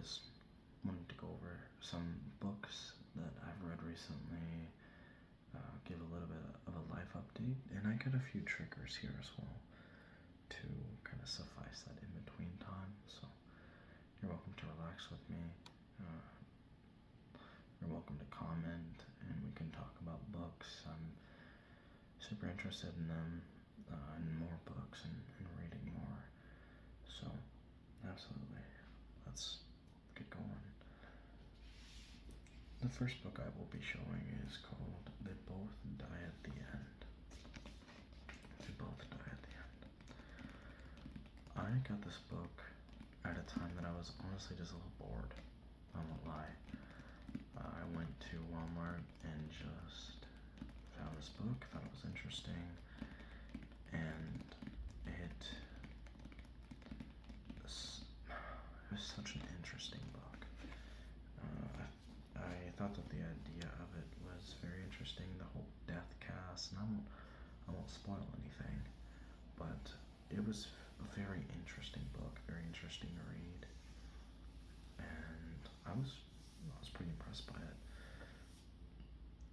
just wanted to go over some books that I've read recently, give a little bit of a life update, and I got a few triggers here as well to kind of suffice that in between time. So you're welcome to relax with me. Uh, you're welcome to comment, and we can talk about books. I'm super interested in them, and more books, and reading more. So, absolutely. Let's get going. The first book I will be showing is called They Both Die at the End. They Both Die at the End. I got this book at a time that I was honestly just a little bored. I won't lie. I went to Walmart and just found this book, thought it was interesting, and it was such an interesting book. I thought that the idea of it was very interesting, the whole death cast, and I won't spoil anything, but it was a very interesting book, very interesting to read, and I was pretty impressed by it.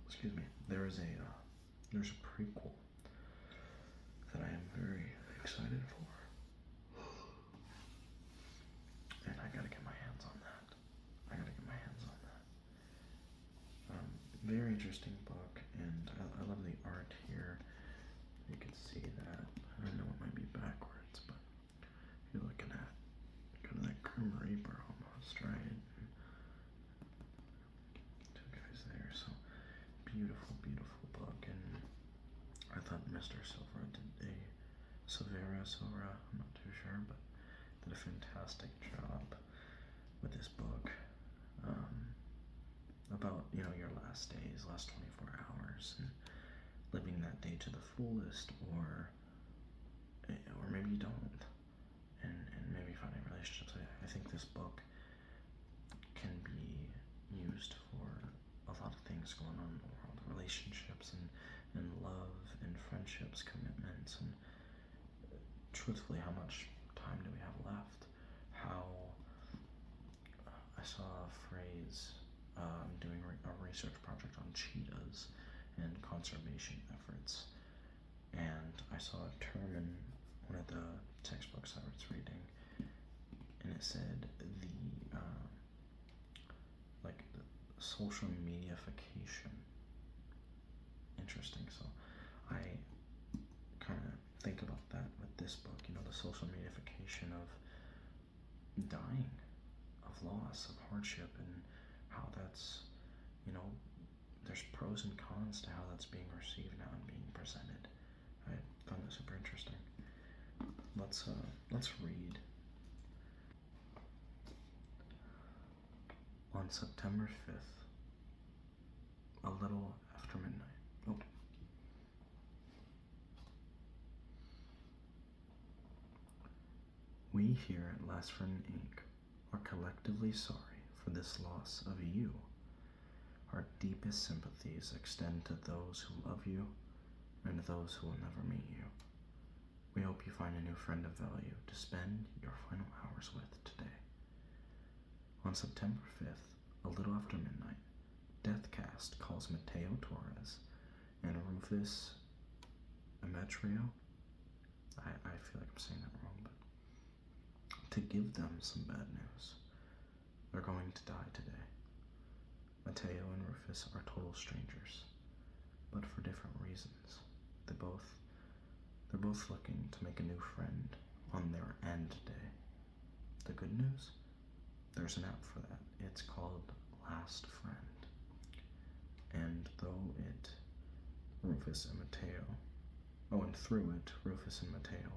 Excuse me. There's a prequel that I am very excited for, and I gotta get my hands on that. Very interesting book, and I love the art here. You can see that. I know it might be backwards, but you're looking at kind of that Grim Reaper almost, right? Two guys there, so beautiful, beautiful book, and I thought Mr. Silver did Silvera, I'm not too sure, but did a fantastic job with this book. About your last days, last 24 hours, and living that day to the fullest, or maybe you don't, and maybe finding relationships. I think this book can be used for a lot of things going on in the world, relationships and love and friendships, commitments, and truthfully, how much time do we have left? How I saw a phrase. Doing a research project on cheetahs and conservation efforts, and I saw a term in one of the textbooks I was reading, and it said the social mediaification. Interesting. So I kind of think about that with this book. The social mediaification of dying, of loss, of hardship, and how that's, there's pros and cons to how that's being received now and being presented. I found that super interesting. Let's read. On September 5th, a little after midnight. Oh. We here at Last Friend Inc. are collectively sorry for this loss of you. Our deepest sympathies extend to those who love you and those who will never meet you. We hope you find a new friend of value to spend your final hours with today. On September 5th, a little after midnight, Deathcast calls Mateo Torres and Rufus Emetrio, I feel like I'm saying that wrong, but to give them some bad news. They're going to die today. Mateo and Rufus are total strangers, but for different reasons. They're both looking to make a new friend on their end day. The good news? There's an app for that. It's called Last Friend. And through it, Rufus and Mateo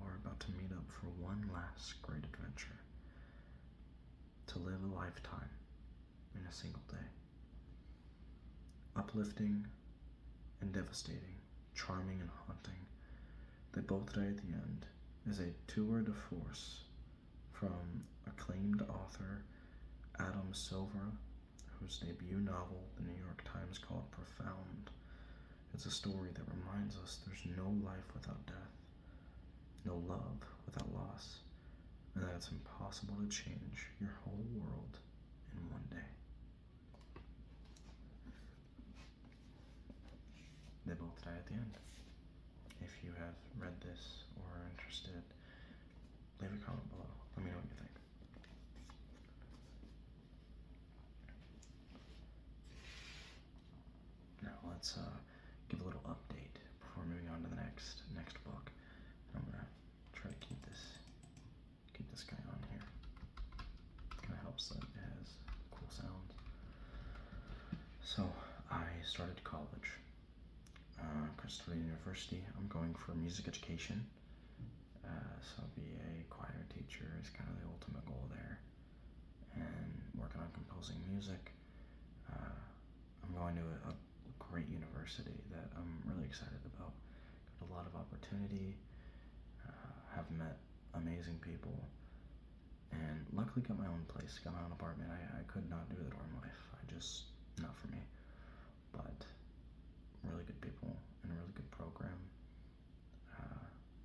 are about to meet up for one last great adventure. To live a lifetime in a single day. Uplifting and devastating, charming and haunting, They Both Die at the End is a tour de force from acclaimed author Adam Silver, whose debut novel the New York Times called profound. It's a story that reminds us there's no life without death, no love without loss, and that it's impossible to change your whole world at the end. If you have read this or are interested, leave a comment below. Let me know what you think. Now let's give a little update before moving on to the next book. I'm gonna try to keep this guy on here. Kind of helps that it has cool sounds. So I started college. Crystal University. I'm going for music education. So I'll be a choir teacher is kind of the ultimate goal there. And working on composing music. I'm going to a great university that I'm really excited about. Got a lot of opportunity. Have met amazing people. And luckily got my own place, got my own apartment. I could not do the dorm life. Not for me. But really good people and a really good program.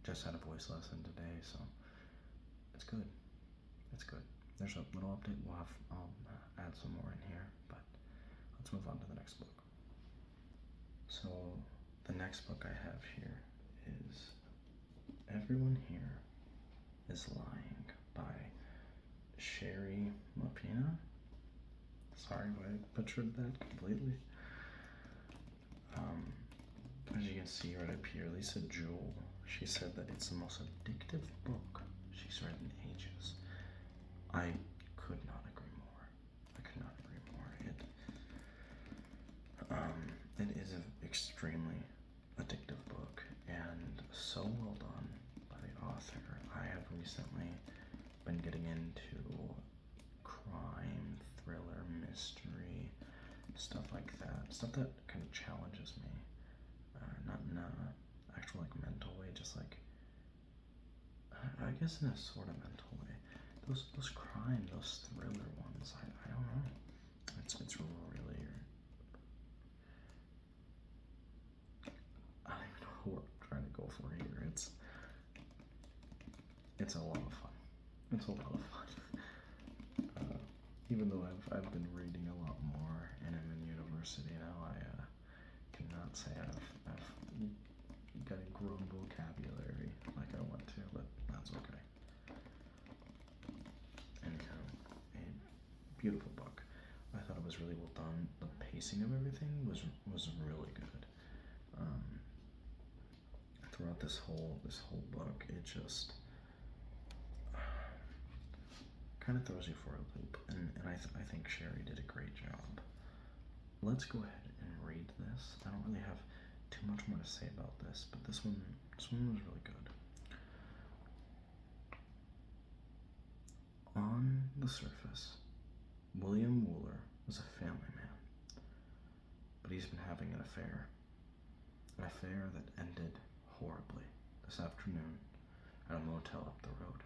Just had a voice lesson today, so it's good. It's good. There's a little update. I'll add some more in here, but let's move on to the next book. So the next book I have here is Everyone Here is Lying by Sherry Mapina. Sorry if I butchered that completely. As you can see right up here, Lisa Jewell, she said that it's the most addictive book she's read in ages. I could not agree more. It is an extremely addictive book and so well done by the author. I have recently been getting into crime, thriller, mystery, stuff like that. Stuff that kind of challenges me. Not in a actual like mental way, just like I guess in a sort of mental way. Those crime, those thriller ones, I don't know. It's really, I don't even know what I'm trying to go for here. It's a lot of fun. It's a lot of fun. Even though I've been reading a lot more and I'm in university now, I cannot say I've got a grown vocabulary like I want to, but that's okay. Anyhow, a beautiful book. I thought it was really well done. The pacing of everything was really good. Throughout this whole book, it just kind of throws you for a loop, and I think Sherry did a great job. Let's go ahead and read this. I don't really have too much more to say about this, but this one was really good. On the surface, William Wooler was a family man, but he's been having an affair that ended horribly this afternoon at a motel up the road.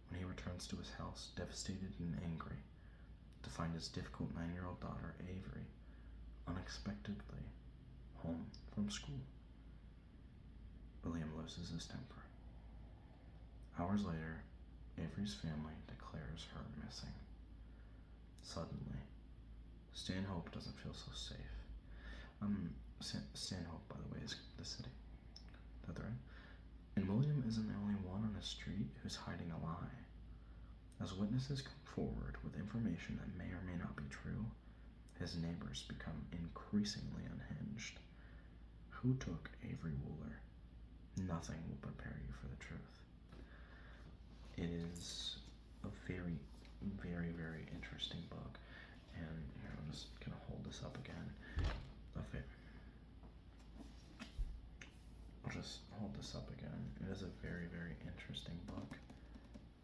When he returns to his house, devastated and angry, to find his difficult 9-year-old daughter, Avery, unexpectedly home from school, William loses his temper. Hours later, Avery's family declares her missing. Suddenly, Stanhope doesn't feel so safe. Stanhope, by the way, is the city that they're in. And William isn't the only one on the street who's hiding a lie. As witnesses come forward with information that may or may not be true, his neighbors become increasingly unhinged. Who took Avery Wooler? Nothing will prepare you for the truth. It is a very, very, very interesting book. And here, I'm just going to hold this up again. I'll just hold this up again. It is a very, very interesting book.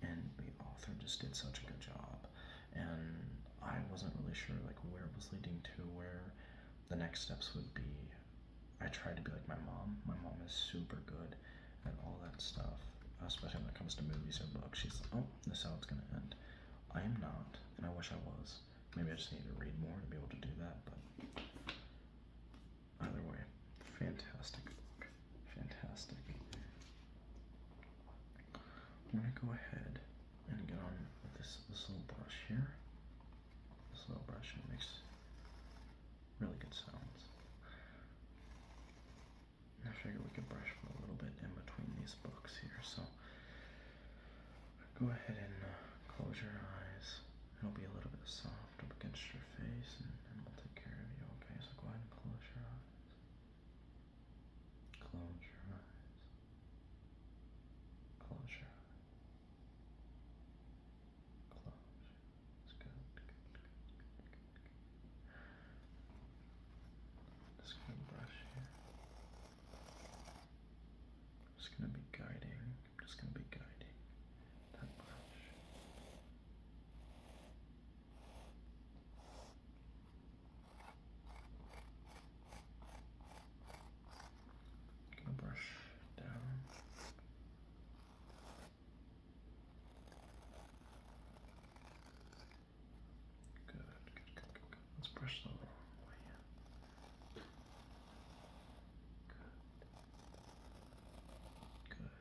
And the author just did such a good job. And I wasn't really sure like where it was leading to, where the next steps would be. I tried to be like my mom. My mom is super good at all that stuff, especially when it comes to movies or books. She's like, oh, this is how it's going to end. I am not, and I wish I was. Maybe I just need to read more to be able to do that, but either way, fantastic book. Fantastic. I'm going to go ahead and get on with this little brush here. This little brush makes really good sounds. Go ahead and close your eyes. It'll be a little bit soft up against your face, and we'll take care of you, okay? So go ahead and close your eyes. Close your eyes. Close your eyes. Close. It's good. Just gonna brush here. Just gonna be guiding. Just gonna be guiding that brush. Gonna brush down. Good. Let's brush the wrong way. Good. Good.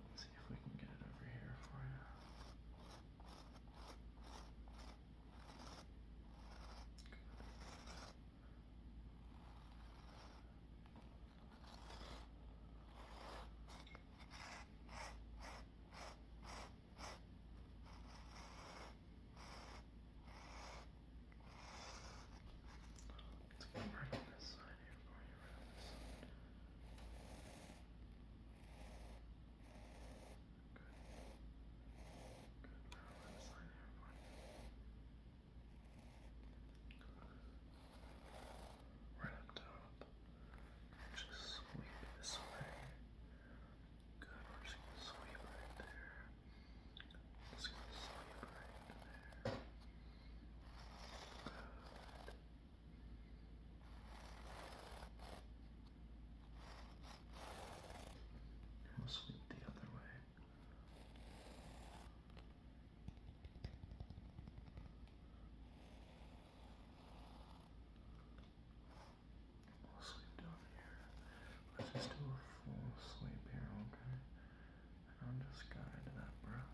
Let's see if we can get it over here for you. Let's go right on this side here for you, right on this side. Good. Good. Right on that side here for you. Right up top. Just sweep this way. Good. We're just gonna sweep right there. Just gonna sweep right there. Good. We'll sweep the other way. We'll sweep down here. Let's just do a full sweep here, okay? And I'll just guide that brush.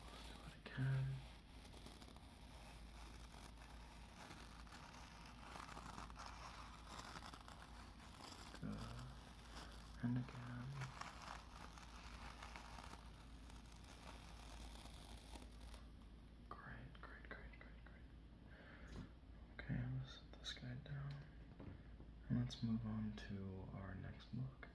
Let's do it again. Good. And again. Great. Okay, let's set this guy down. And let's move on to our next book.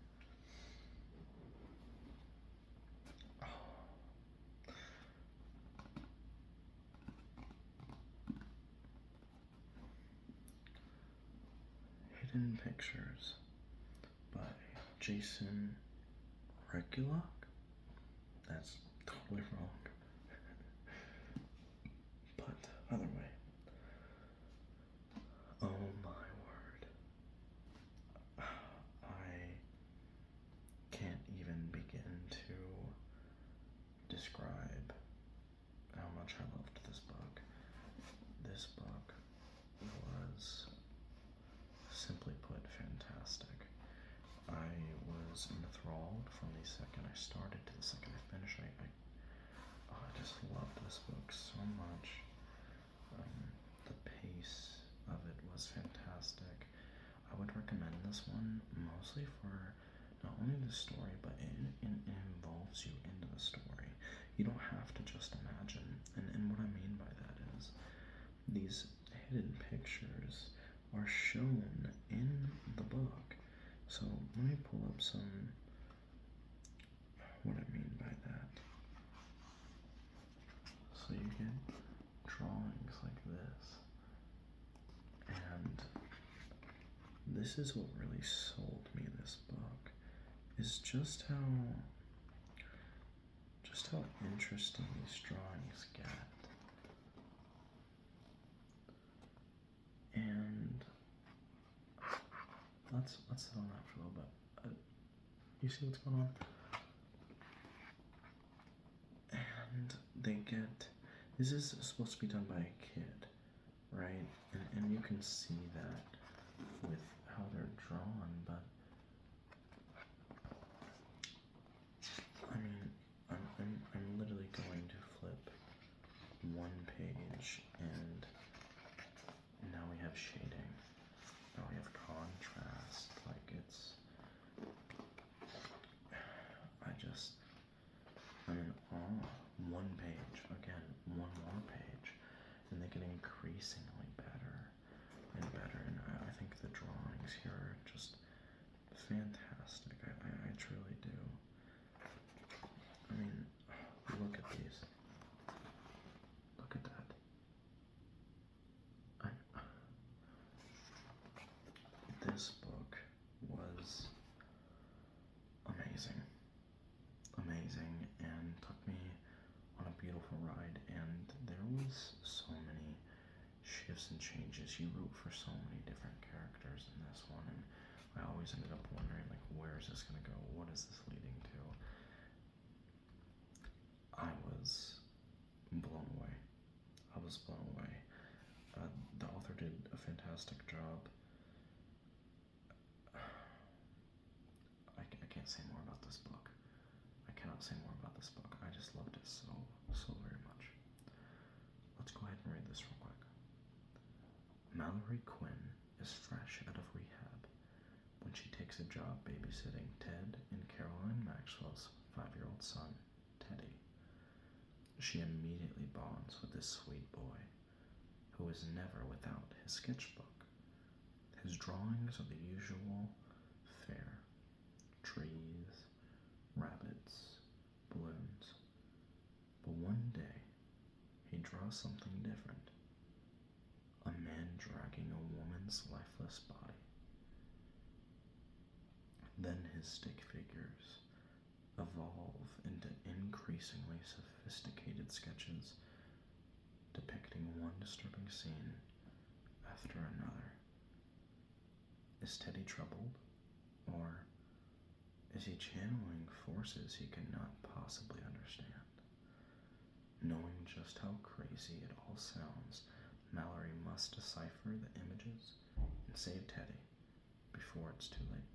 Hidden Pictures by Jason Regulock. That's totally wrong. But other way. Oh my word. I can't even begin to describe how much I loved this book. This book was, simply put, fantastic. I was enthralled from the second I started to the second I finished. I just loved this book so much. The pace of it was fantastic. I would recommend this one mostly for not only the story, but it involves you into the story. You don't have to just imagine. And what I mean by that is these hidden pictures are shown in the book. So let me pull up what I mean by that. So you get drawings like this. And this is what really sold me this book, is just how interesting these drawings get. And let's sit on that for a little bit. You see what's going on? And this is supposed to be done by a kid, right? And you can see that with how they're drawn, but I mean, I'm literally going to flip one page, and now we have shading. Now we have contrast. Like, I'm in awe. One page, again, one more page, and they get increasingly better and better. And I think the drawings here are just fantastic. I truly do. I mean, look at these. Look at that. This book was amazing. Amazing, and took me on a beautiful ride. And there was so many shifts and changes. He wrote for so many different characters in this one, and I always ended up wondering, like, where is this gonna go? What is this leading to? I was blown away. I was blown away. The author did a fantastic job. I can't say more about this book. I cannot say more about this book. I just loved it so very much. Let's go ahead and read this real quick. Mallory Quinn is fresh out of rehab when she takes a job babysitting Ted and Caroline Maxwell's 5-year-old son, Teddy. She immediately bonds with this sweet boy, who is never without his sketchbook. His drawings are the usual fare: trees, rabbits, balloons. But one day, he draws something different: a man dragging a woman's lifeless body. Then his stick figures evolve into increasingly sophisticated sketches depicting one disturbing scene after another. Is Teddy troubled? Or is he channeling forces he cannot possibly understand? Knowing just how crazy it all sounds, Mallory must decipher the images and save Teddy before it's too late.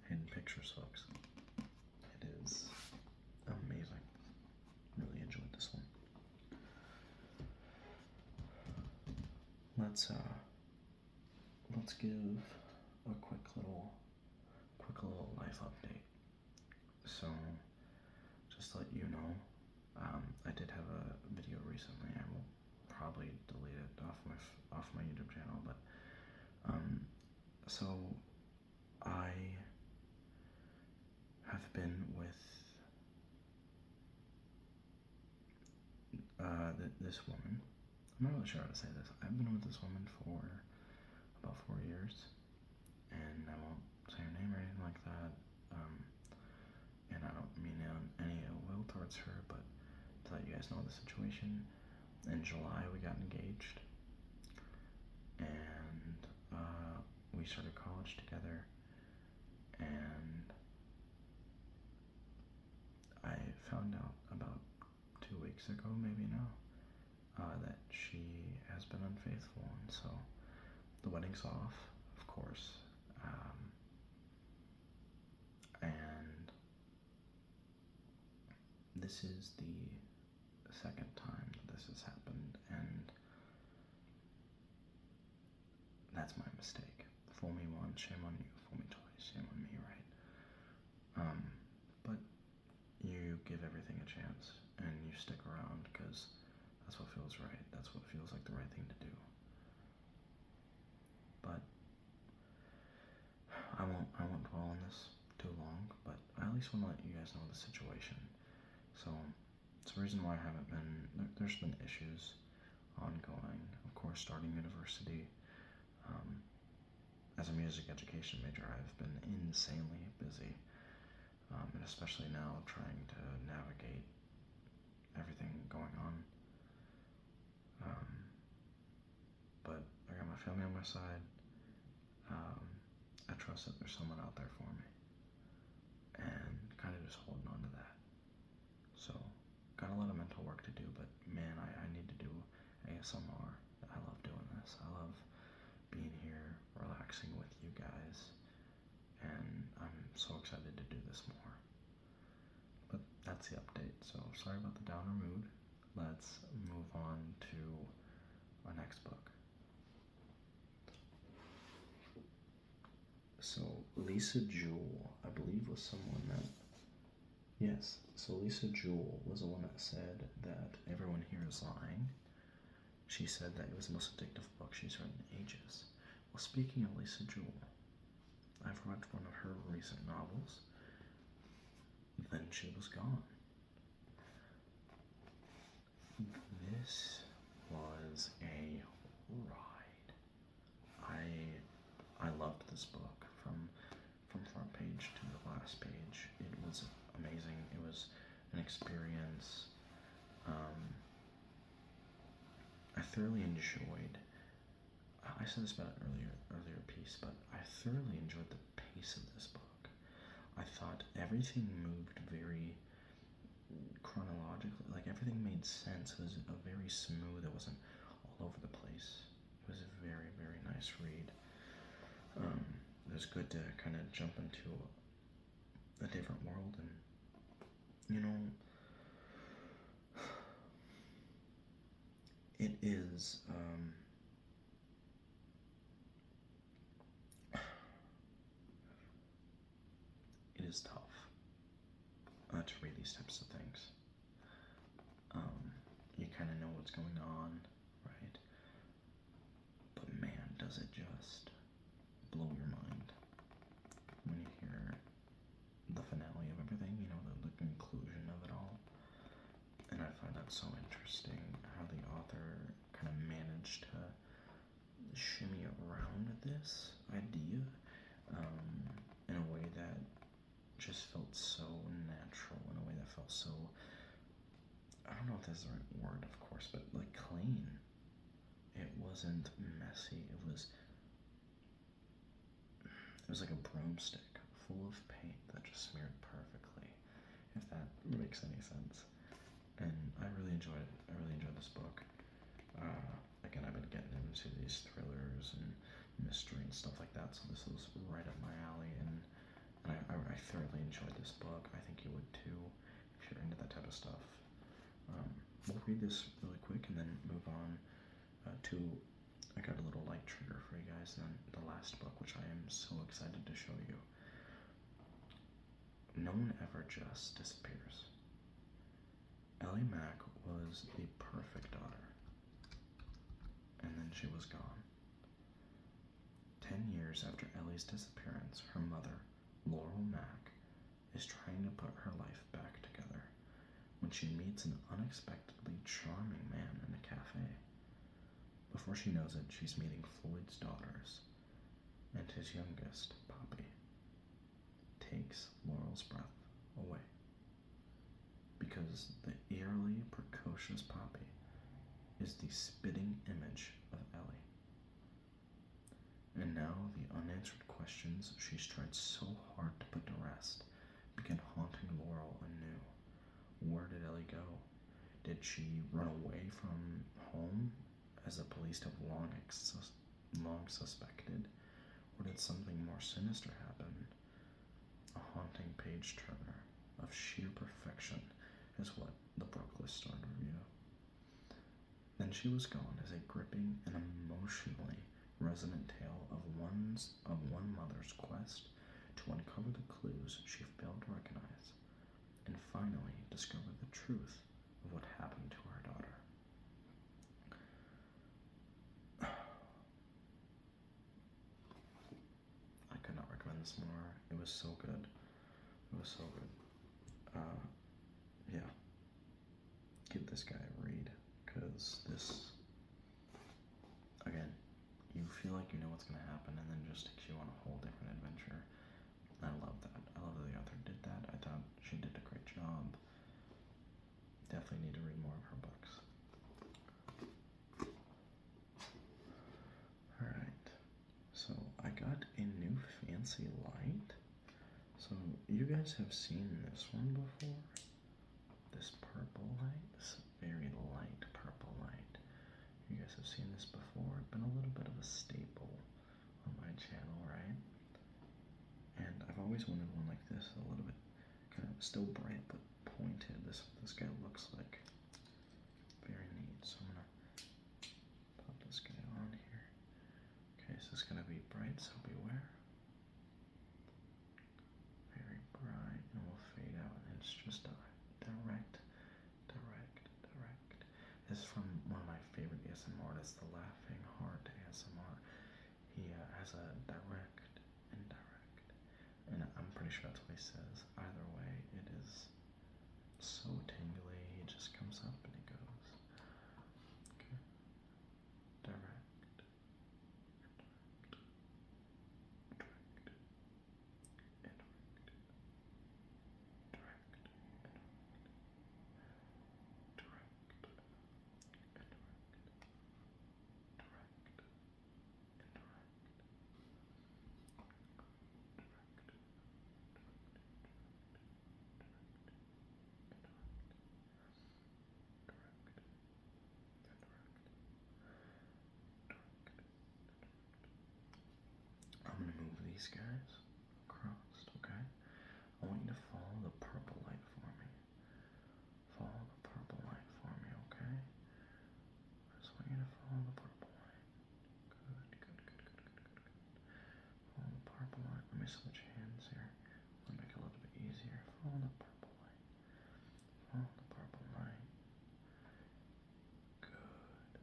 Hidden Pictures, folks. It is amazing. Really enjoyed this one. Let's give a quick little life update. So, just to let you know, I did have a video recently. I will probably delete it off my YouTube channel, but so I have been with this woman. I'm not really sure how to say this. I've been with this woman for about 4 years, and I won't say her name or anything like that. And I don't mean any ill will towards her, but to let you guys know the situation, in July we got engaged, and we started college together, and I found out about 2 weeks ago, maybe now, that she has been unfaithful, and so the wedding's off, of course, and this is the second time that this has happened, and that's my mistake. Fool me once, shame on you. Fool me twice, shame on me, right? But you give everything a chance, and you stick around, because that's what feels right. That's what feels like the right thing to do. But I won't dwell on this too long, but I at least want to let you guys know the situation. So it's the reason why I haven't been, there's been issues ongoing. Of course, starting university. As a music education major, I've been insanely busy, and especially now trying to navigate everything going on. But I got my family on my side. I trust that there's someone out there for me, and kind of just holding on to that. So, got a lot of mental work to do, but man, I need to do ASMR. I love doing this. I love being here, relaxing with you guys, and I'm so excited to do this more. But that's the update. So sorry about the downer mood. Let's move on to our next book. So Lisa Jewell, I believe, was someone that, yes, so Lisa Jewell was the one that said that everyone here is lying. She said that it was the most addictive book she's read in ages. Well, speaking of Lisa Jewell, I've read one of her recent novels, Then She Was Gone. This was a ride. I loved this book from front page to the last page. It was amazing. It was an experience. I thoroughly enjoyed. I said this about an earlier piece, but I thoroughly enjoyed the pace of this book. I thought everything moved very chronologically, like everything made sense. It was a very smooth. It wasn't all over the place. It was a very, very nice read. It was good to kind of jump into a different world, and you know, it is. It is tough to read these types of things. You kind of know what's going on, right? But man, does it just blow your mind when you hear the finale of everything, you know, the conclusion of it all. And I find that so interesting how the author kind of managed to shimmy around this idea in a way that just felt so natural, in a way that felt so, I don't know if that's the right word, of course, but like clean. It wasn't messy. It was like a broomstick full of paint that just smeared perfectly, if that makes any sense. And I really enjoyed it. I really enjoyed this book. Again, I've been getting into these thrillers and mystery and stuff like that, so this was right up my alley, and I thoroughly enjoyed this book. I think you would too, if you're into that type of stuff. We'll read this really quick and then move on to, I got a little light trigger for you guys, and then the last book, which I am so excited to show you. No one ever just disappears. Ellie Mack was the perfect daughter, and then she was gone. 10 years after Ellie's disappearance, her mother, Laurel Mack, is trying to put her life back together when she meets an unexpectedly charming man in a cafe. Before she knows it, she's meeting Floyd's daughters, and his youngest, Poppy, takes Laurel's breath away. Because the eerily precocious Poppy is the spitting image of Ellie. And now the unanswered questions she's tried so hard to put to rest begin haunting Laurel anew. Where did Ellie go? Did she run away from home, as the police have long suspected? Or did something more sinister happen? A haunting page-turner of sheer perfection is what the book lists on review. Then She Was Gone is a gripping and emotionally resonant tale of one mother's quest to uncover the clues she failed to recognize, and finally discover the truth of what happened to her daughter. I could not recommend this more. It was so good. It was so good. Yeah. Give this guy a read, because this, again, you feel like you know what's going to happen, and then just takes you on a whole different adventure. I love that. I love that the author did that. I thought she did a great job. Definitely need to read more of her books. Alright, so I got a new fancy light. So you guys have seen this one before? this purple light, this very light purple light. You guys have seen this before. It's been a little bit of a staple on my channel, right? And I've always wanted one like this, a little bit kind of still bright but pointed. This guy looks like very neat. So I'm gonna pop this guy on here. Okay, so it's gonna be bright, so beware. Very bright, and will fade out. And it's just direct. This is from one of my favorite ASMR artists, the Laughing Heart ASMR. He has a direct, indirect, and I'm pretty sure that's what he says. Either way, it is so tingly. He just comes up and he goes. Okay. Direct. I'm gonna move these guys across, okay? I want you to follow the purple light for me. Follow the purple light for me, okay? I just want you to follow the purple light. Good. Follow the purple light. Let me switch hands here. I'll make it a little bit easier. Follow the purple light. Follow the purple light. Good.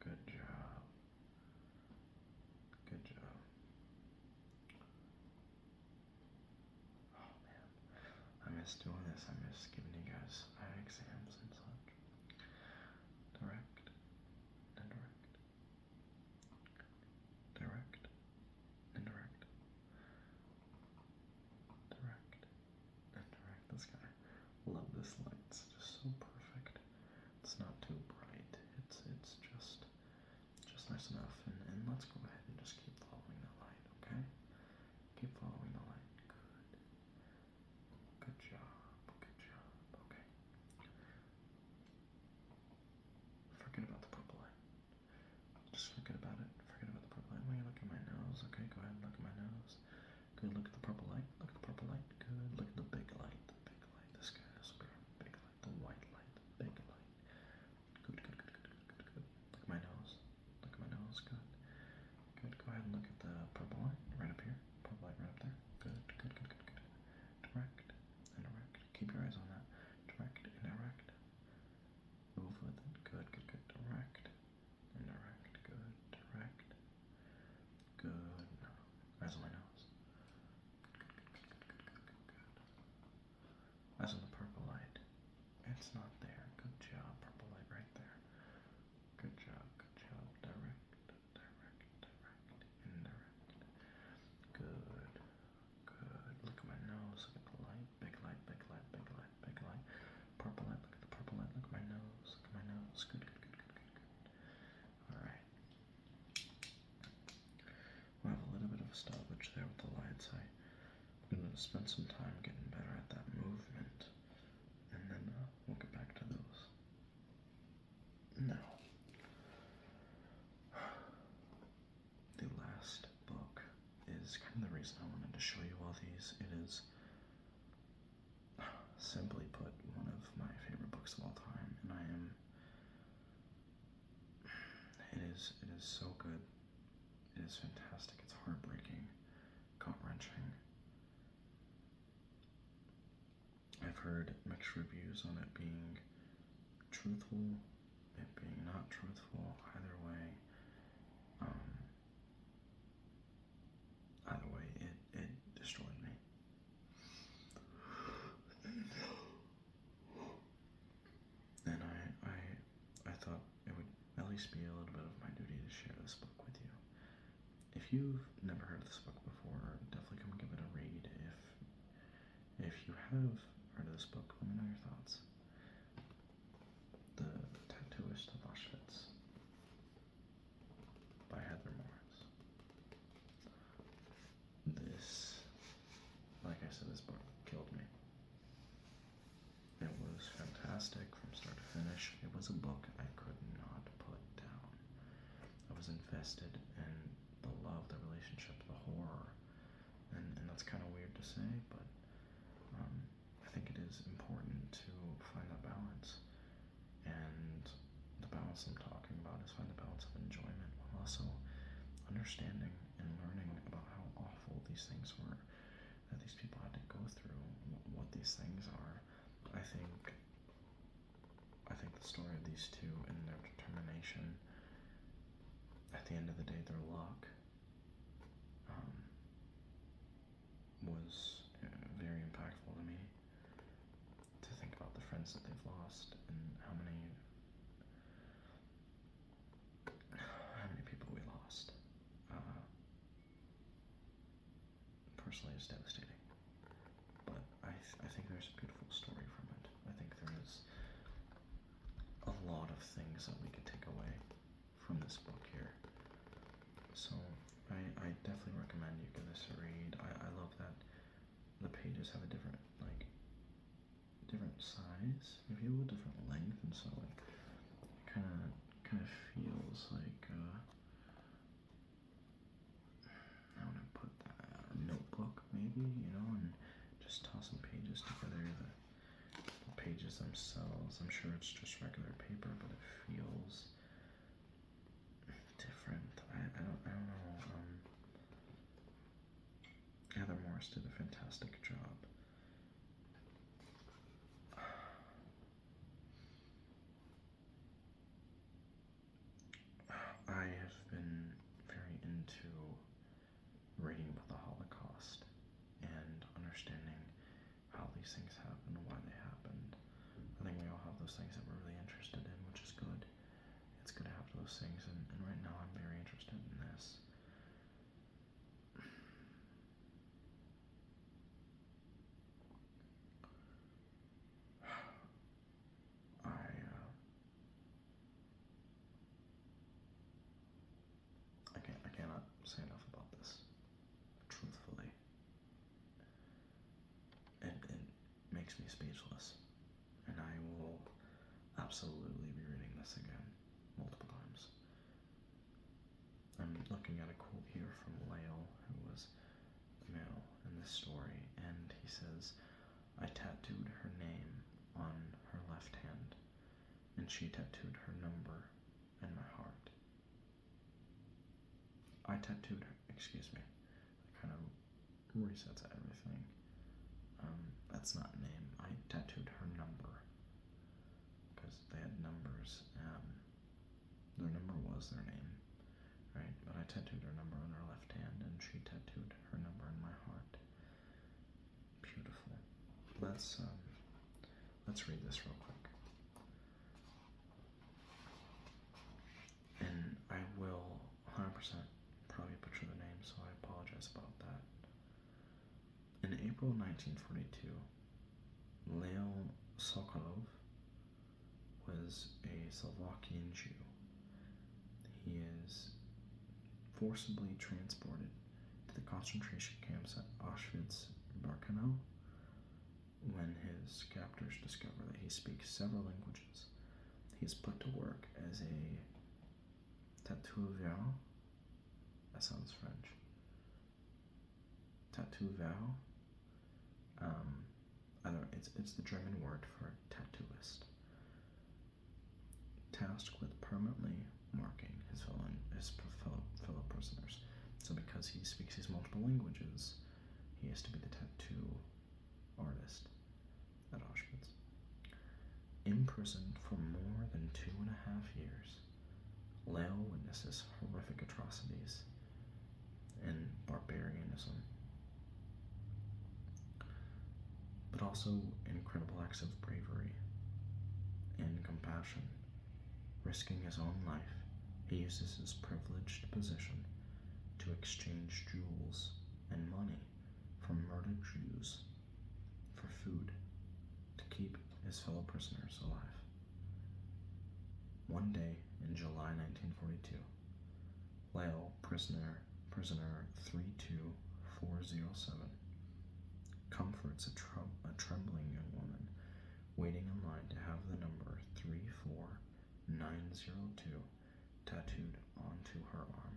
Good job. Good job. Oh man, I miss doing this. I miss giving you guys eye exams and such. Direct, indirect, direct, indirect, direct, indirect. This guy, love this light. It's just so perfect. It's not too bright. It's just nice enough. And let's go ahead and just keep following the light, okay? Keep following the light. Good job. Okay. Forget about the purple light. Just forget about it. Forget about the purple light. When you look at my nose, okay? Go ahead and look at my nose. Good. Look at the purple light. Look at the purple light. Good. Look at the big light. The big light. This guy is big light. The white light. The big light. Good. Look at my nose. Look at my nose. Good. Go ahead and look at the purple light right up here. Purple light right up there. Good. Direct. Indirect. Keep your eyes on that. Direct. Indirect. Move with it. Good. Direct. Indirect. Good. Direct. Good. Eyes on my nose. Good. Eyes on the purple light. It's not there. Good job. Purple light right there. Good job. Direct. Indirect. Good. Look at my nose. Look at the light. Big light. Purple light. Look at the purple light. Look at my nose. Good. Alright. We'll have a little bit of a stoppage there with the lights. I'm going to spend some time getting better at that movement. And then we'll get back to those. Now, the last book is kind of the reason I wanted to show you all these. It is, simply put, one of my favorite books of all time, and it is so good. It is fantastic. It's heartbreaking, gut-wrenching. I've heard mixed reviews on it being truthful, it being not truthful. Either way, it destroyed me. And I thought it would at least be a little bit of my duty to share this book with you. If you've never heard of this book before, definitely come give it a read. If you have heard of this book, let me know your thoughts. The Tattooist of Auschwitz by Heather Morris. This, like I said, this book killed me. It was was a book I could not put down. I was invested in the love, the relationship, the horror, and that's kind of weird to say, but I think it is important to find that balance. And the balance I'm talking about is find the balance of enjoyment while also understanding and learning about how awful these things were that these people had to go through, what these things are. I think the story of these two and their determination, at the end of the day, their luck, was very impactful to me. To think about the friends that they've lost and how many people we lost. Personally, it's devastating. But I think there's a beautiful story from it. I think there is a lot of things that we could take away from this book here. So I definitely recommend you give this a read. I love that the pages have a different size, if you will, different length, and so it kind of feels like how would I put that? A notebook, maybe, and just toss some pages together. The pages themselves, I'm sure it's just regular paper, but it feels different. I don't know. Heather Morris did a fantastic job. I have been very into reading about the Holocaust and understanding how these things happened, why they happened. I think we all have those things that we're really interested in, which is good. It's good to have those things, and right now I'm very interested in this. I cannot say enough about this. Truthfully, it makes me speechless, and I will absolutely be reading this again multiple times. I'm looking at a quote here from Lael, who was male in this story, and he says, "I tattooed her name on her left hand, and she tattooed her number in my heart." I tattooed her, excuse me, it kind of resets everything. That's not a name. I tattooed her number, because they had numbers. Their number was their name, right? But I tattooed her number on her left hand, and she tattooed her number in my heart. Beautiful. Let's read this real quick. And I will 100% probably butcher the name, so I apologize about that. In April 1942, Leo Sokolov was a Slovakian Jew. He is forcibly transported to the concentration camps at Auschwitz-Birkenau. When his captors discover that he speaks several languages, he is put to work as a tattoover. That sounds French. Tattoover. It's the German word for tattooist. Tasked with permanently marking his fellow prisoners. So because he speaks these multiple languages, he has to be the tattoo artist at Auschwitz. Imprisoned for more than 2.5 years, Leo witnesses horrific atrocities and barbarianism, but also incredible acts of bravery and compassion. Risking his own life, he uses his privileged position to exchange jewels and money from murdered Jews for food to keep his fellow prisoners alive. One day in July 1942, Leo, prisoner 32407, comforts a trembling young woman waiting in line to have the number 34 902 tattooed onto her arm.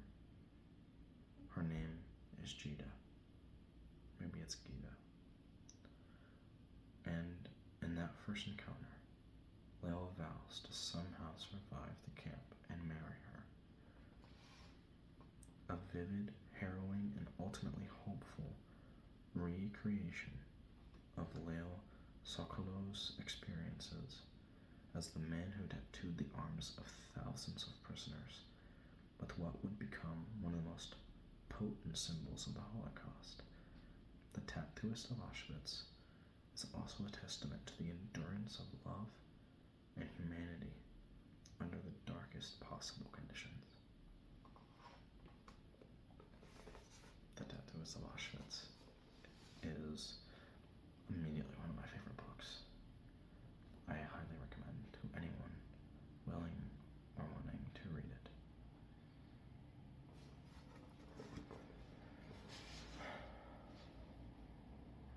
Her name is Gita. Maybe it's Gita. And in that first encounter, Layla vows to somehow survive the camp and marry her. A vivid, harrowing, and ultimately hopeful recreation of Layla Sokolo's experiences as the man who tattooed the arms of thousands of prisoners with what would become one of the most potent symbols of the Holocaust. The tattooist of Auschwitz is also a testament to the endurance of love and humanity under the darkest possible conditions. The Tattooist of Auschwitz is immediately one of my favorite books. I highly recommend to anyone willing or wanting to read it.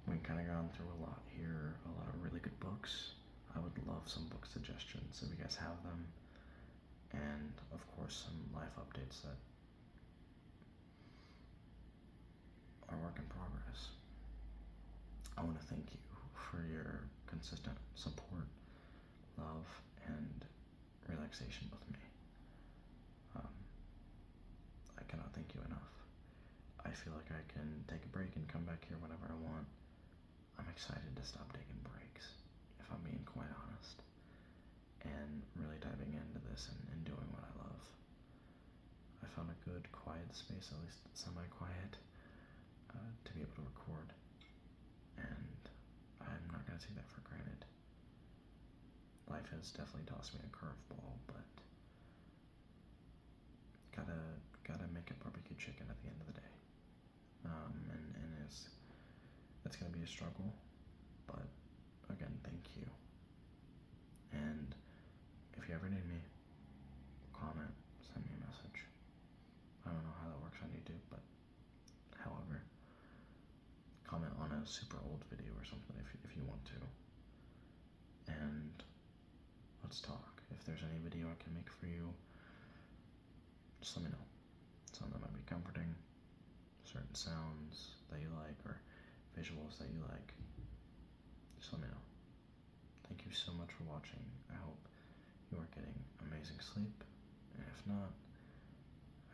We've kind of gone through a lot here, a lot of really good books. I would love some book suggestions if you guys have them, and of course some life updates that are work in progress. I want to thank you for your consistent support, love, and relaxation with me. I cannot thank you enough. I feel like I can take a break and come back here whenever I want. I'm excited to stop taking breaks, if I'm being quite honest, and really diving into this and doing what I love. I found a good quiet space, at least semi-quiet, to be able to record, and I'm not going to take that for granted. Life has definitely tossed me a curveball, but gotta make a barbecue chicken at the end of the day. And it's gonna be a struggle, but again, thank you. And if you ever need me, comment, send me a message. I don't know how that works on YouTube, but however, comment on a super old video or something if you want to. And let's talk. If there's any video I can make for you, just let me know. Something that might be comforting, certain sounds that you like, or visuals that you like. Just let me know. Thank you so much for watching. I hope you are getting amazing sleep, and if not,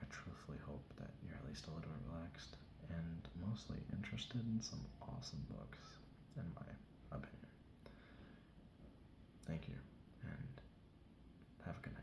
I truthfully hope that you're at least a little bit relaxed and mostly interested in some awesome books, in my opinion. Thank you, and have a good night.